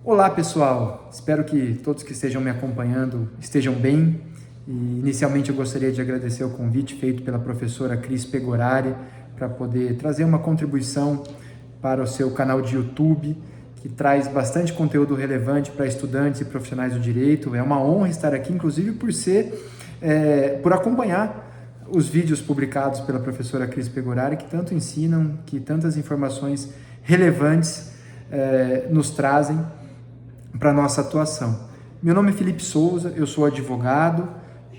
Olá pessoal, espero que todos que estejam me acompanhando estejam bem. E inicialmente eu gostaria de agradecer o convite feito pela professora Cris Pegorari para poder trazer uma contribuição para o seu canal de YouTube, que traz bastante conteúdo relevante para estudantes e profissionais do direito. É uma honra estar aqui, inclusive por acompanhar os vídeos publicados pela professora Cris Pegorari, que tanto ensinam, que tantas informações relevantes nos trazem para a nossa atuação. Meu nome é Felipe Souza, eu sou advogado,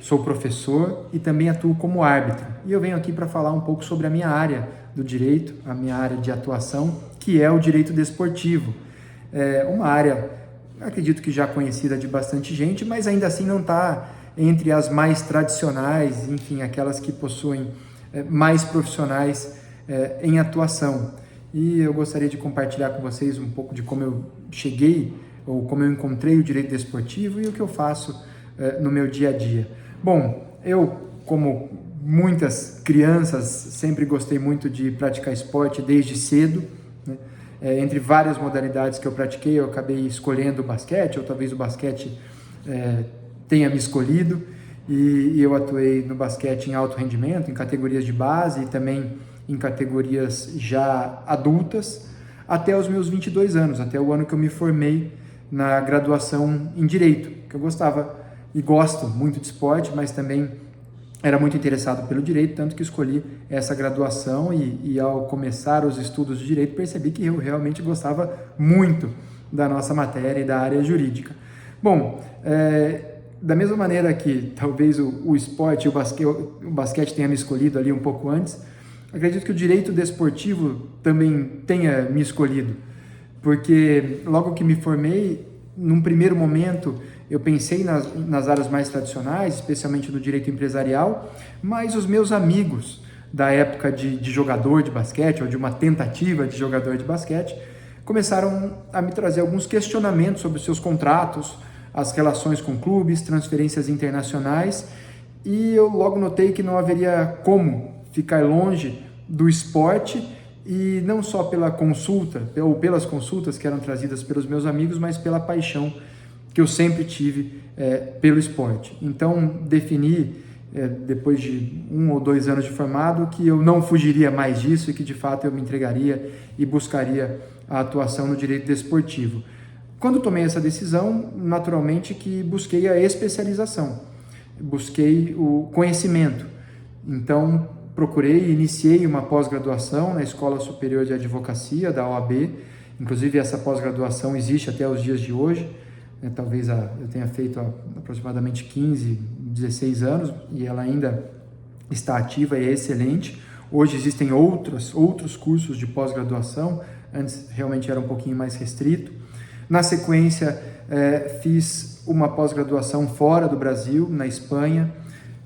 sou professor e também atuo como árbitro. E eu venho aqui para falar um pouco sobre a minha área do direito, a minha área de atuação, que é o direito desportivo. É uma área, acredito que já conhecida de bastante gente, mas ainda assim não está entre as mais tradicionais, enfim, aquelas que possuem mais profissionais em atuação. E eu gostaria de compartilhar com vocês um pouco de como eu cheguei ou como eu encontrei o direito desportivo e o que eu faço no meu dia a dia. Bom, eu, como muitas crianças, sempre gostei muito de praticar esporte desde cedo, né? Entre várias modalidades que eu pratiquei, eu acabei escolhendo o basquete, ou talvez o basquete tenha me escolhido, e eu atuei no basquete em alto rendimento, em categorias de base e também em categorias já adultas, até os meus 22 anos, até o ano que eu me formei na graduação em Direito, que eu gostava e gosto muito de esporte, mas também era muito interessado pelo direito, tanto que escolhi essa graduação e ao começar os estudos de direito percebi que eu realmente gostava muito da nossa matéria e da área jurídica. Bom, da mesma maneira que talvez o esporte e o basquete tenha me escolhido ali um pouco antes, acredito que o direito desportivo também tenha me escolhido, porque logo que me formei, num primeiro momento, eu pensei nas áreas mais tradicionais, especialmente no direito empresarial, mas os meus amigos da época de jogador de basquete, ou de uma tentativa de jogador de basquete, começaram a me trazer alguns questionamentos sobre os seus contratos, as relações com clubes, transferências internacionais, e eu logo notei que não haveria como ficar longe do esporte, e não só pela consulta, ou pelas consultas que eram trazidas pelos meus amigos, mas pela paixão que eu sempre tive pelo esporte. Então, defini, depois de 1 ou 2 anos de formado, que eu não fugiria mais disso e que, de fato, eu me entregaria e buscaria a atuação no direito desportivo. Quando tomei essa decisão, naturalmente que busquei a especialização, busquei o conhecimento. Então, procurei e iniciei uma pós-graduação na Escola Superior de Advocacia, da OAB. Inclusive, essa pós-graduação existe até os dias de hoje. Talvez eu tenha feito há aproximadamente 15, 16 anos e ela ainda está ativa e é excelente. Hoje existem outros cursos de pós-graduação, antes realmente era um pouquinho mais restrito. Na sequência, fiz uma pós-graduação fora do Brasil, na Espanha,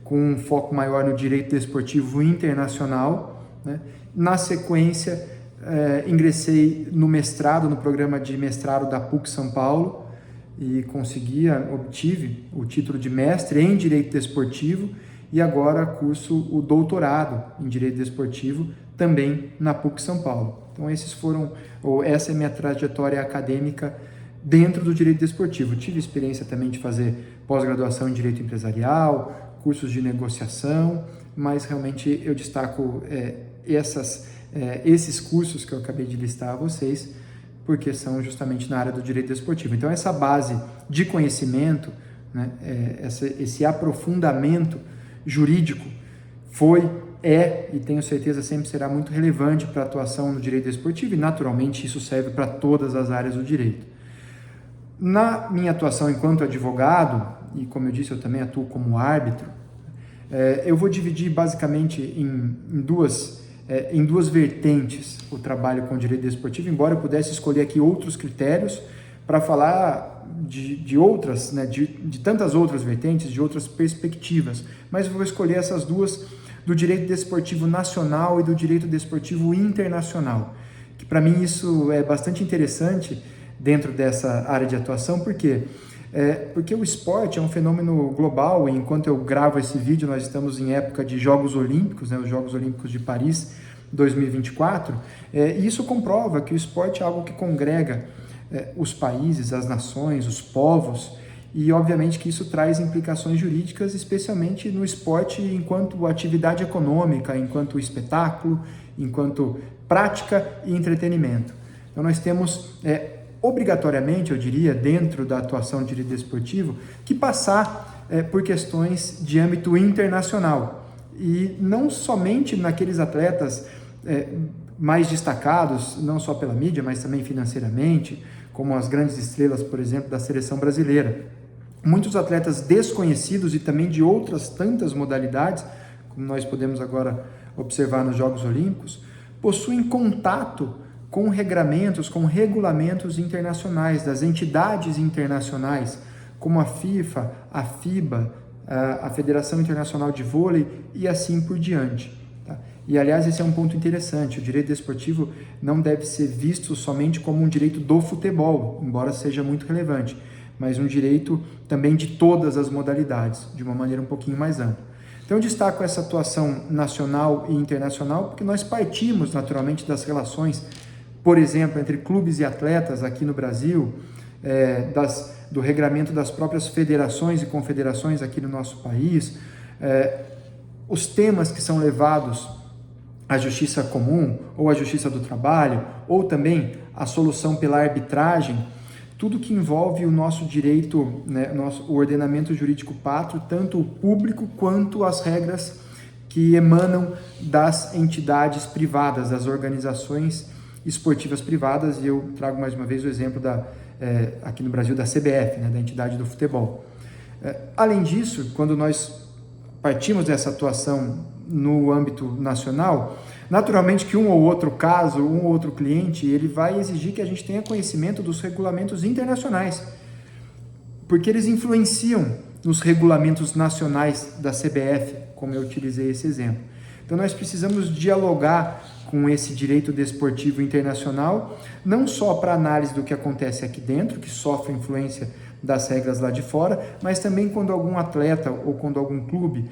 com um foco maior no direito desportivo internacional, né? Na sequência, ingressei no mestrado, no programa de mestrado da PUC São Paulo, e obtive o título de mestre em Direito Desportivo, e agora curso o doutorado em Direito Desportivo, também na PUC São Paulo. Então essa é a minha trajetória acadêmica dentro do Direito Desportivo. Tive experiência também de fazer pós-graduação em Direito Empresarial, cursos de negociação, mas realmente eu destaco esses cursos que eu acabei de listar a vocês, porque são justamente na área do direito desportivo. Então, essa base de conhecimento, né, esse aprofundamento jurídico e tenho certeza sempre será muito relevante para a atuação no direito desportivo, e naturalmente isso serve para todas as áreas do direito. Na minha atuação enquanto advogado, e como eu disse, eu também atuo como árbitro, eu vou dividir basicamente em duas vertentes o trabalho com o direito desportivo, embora eu pudesse escolher aqui outros critérios para falar de outras, né, de tantas outras vertentes, de outras perspectivas, mas eu vou escolher essas duas, do direito desportivo nacional e do direito desportivo internacional, que para mim isso é bastante interessante dentro dessa área de atuação, porque o esporte é um fenômeno global, e enquanto eu gravo esse vídeo, nós estamos em época de Jogos Olímpicos, né, os Jogos Olímpicos de Paris 2024, e isso comprova que o esporte é algo que congrega os países, as nações, os povos, e obviamente que isso traz implicações jurídicas, especialmente no esporte enquanto atividade econômica, enquanto espetáculo, enquanto prática e entretenimento. Então nós temos, obrigatoriamente, eu diria, dentro da atuação de direito desportivo, que passar por questões de âmbito internacional, e não somente naqueles atletas mais destacados, não só pela mídia, mas também financeiramente, como as grandes estrelas, por exemplo, da seleção brasileira. Muitos atletas desconhecidos e também de outras tantas modalidades, como nós podemos agora observar nos Jogos Olímpicos, possuem contato com regramentos, com regulamentos internacionais, das entidades internacionais, como a FIFA, a FIBA, a Federação Internacional de Vôlei e assim por diante. Tá? E, aliás, esse é um ponto interessante. O direito desportivo não deve ser visto somente como um direito do futebol, embora seja muito relevante, mas um direito também de todas as modalidades, de uma maneira um pouquinho mais ampla. Então, eu destaco essa atuação nacional e internacional porque nós partimos, naturalmente, das relações, por exemplo, entre clubes e atletas aqui no Brasil, do regramento das próprias federações e confederações aqui no nosso país, os temas que são levados à justiça comum, ou à justiça do trabalho, ou também a solução pela arbitragem, tudo que envolve o nosso direito, né, o ordenamento jurídico pátrio, tanto o público quanto as regras que emanam das entidades privadas, das organizações esportivas privadas, e eu trago mais uma vez o exemplo aqui no Brasil da CBF, né, da entidade do futebol. Além disso, quando nós partimos dessa atuação no âmbito nacional, naturalmente que um ou outro caso, um ou outro cliente, ele vai exigir que a gente tenha conhecimento dos regulamentos internacionais, porque eles influenciam nos regulamentos nacionais da CBF, como eu utilizei esse exemplo. Então nós precisamos dialogar com esse direito desportivo internacional, não só para análise do que acontece aqui dentro, que sofre influência das regras lá de fora, mas também quando algum atleta ou quando algum clube,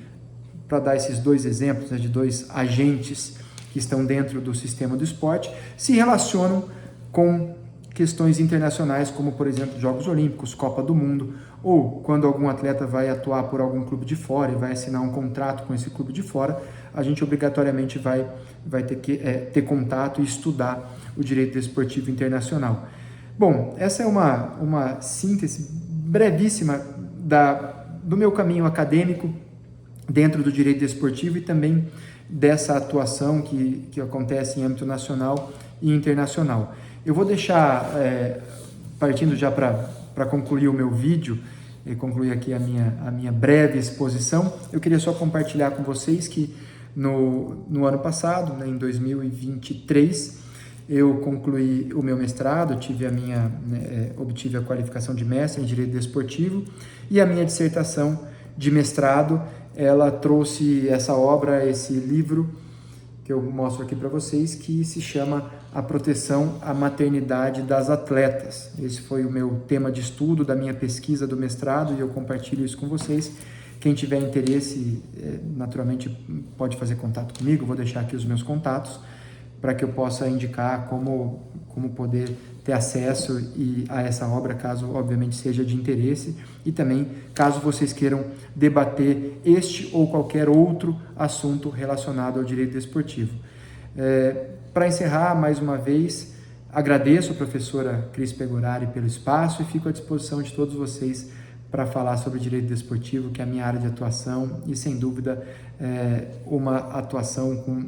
para dar esses dois exemplos, né, de dois agentes que estão dentro do sistema do esporte, se relacionam com questões internacionais, como, por exemplo, Jogos Olímpicos, Copa do Mundo, ou quando algum atleta vai atuar por algum clube de fora e vai assinar um contrato com esse clube de fora, a gente obrigatoriamente vai ter que ter contato e estudar o direito desportivo internacional. Bom, essa é uma síntese brevíssima do meu caminho acadêmico dentro do direito desportivo e também dessa atuação que acontece em âmbito nacional e internacional. Eu vou deixar, partindo já para concluir o meu vídeo, e concluir aqui a minha breve exposição, eu queria só compartilhar com vocês que no ano passado, né, em 2023, eu concluí o meu mestrado, obtive a qualificação de mestre em Direito Desportivo, e a minha dissertação de mestrado, ela trouxe essa obra, esse livro, que eu mostro aqui para vocês, que se chama A Proteção à Maternidade das Atletas. Esse foi o meu tema de estudo da minha pesquisa do mestrado, e eu compartilho isso com vocês. Quem tiver interesse, naturalmente pode fazer contato comigo, vou deixar aqui os meus contatos, para que eu possa indicar como poder ter acesso a essa obra, caso obviamente seja de interesse, e também caso vocês queiram debater este ou qualquer outro assunto relacionado ao direito desportivo. Para encerrar, mais uma vez, agradeço a professora Cris Pegorari pelo espaço e fico à disposição de todos vocês para falar sobre direito desportivo, que é a minha área de atuação, e sem dúvida uma atuação com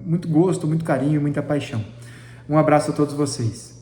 muito gosto, muito carinho, muita paixão. Um abraço a todos vocês.